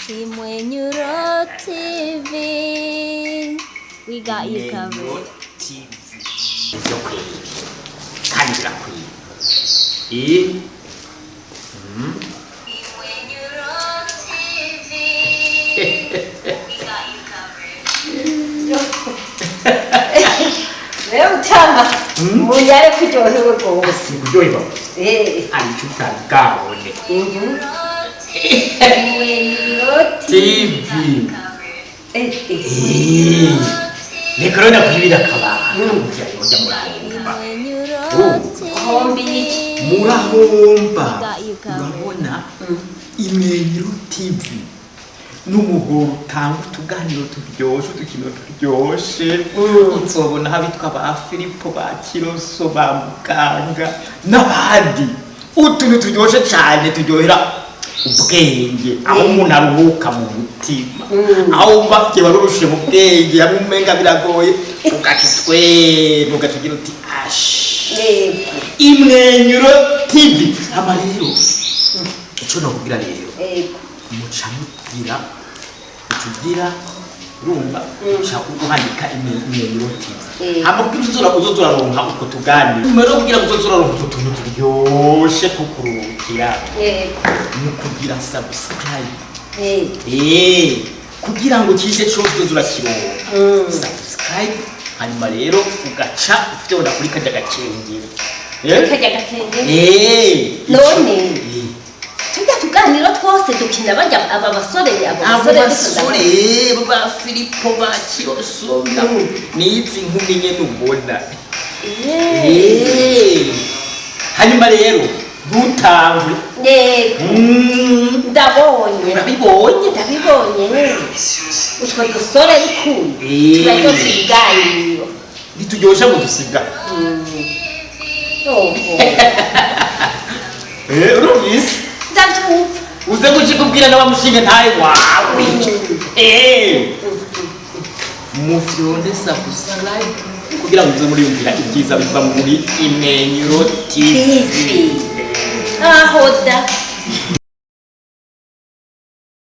Imwenyuro TV. We got you covered. TV. Okay. Kandi birakwiye. Imwenyuro TV. We got you covered. Leo utama mujare kuryohewe rwose kuryoherwa ari tutagabone Imwenyuro TV Nikorona kwibira kabana kujya murahomba murahomba urabona Imwenyuro TV n'umuhoro utanga utuganiro turyoshe udukino turyoshe uzobona habitwa ba Filipo ba Kiroso ba Muganga n'abandi utuntu turyoshe cyane turyohera ubwenge aho umuntu aruhuka mu mutima aho umva barurushe mu bwenge aho umenga biragoye ugatugira uti ash Imwenyuro TV amarero icyo nakubwira rero mucamugira tugira rumba cha uhandika Imwenyuro TV hama kugira uzoraronka uko tugani numero kugira uzoraronka utuntu turyoshe kukurukira mukugira subscribe kugira ngo kize cyo uzorakironka subscribe hanyuma rero ugaca ufite kuri kajya gakengere kajya gakengere none tujya tuganira twose dukina bajya aba basore ba Filipo ba Kiroso nizi nkumi nye nubona hanyuma rero dutangwe ndabonye utwo dusore rukundo turaryoshe ibiganiro ntituryoshe ngo dusiga urumvise ndabyumva uze kuchikubwira n'abamushinga ntaye wawe mufyonde subscribe kugira ngo uze muriyumvira ibyiza biva muri Imwenyuro TV aho da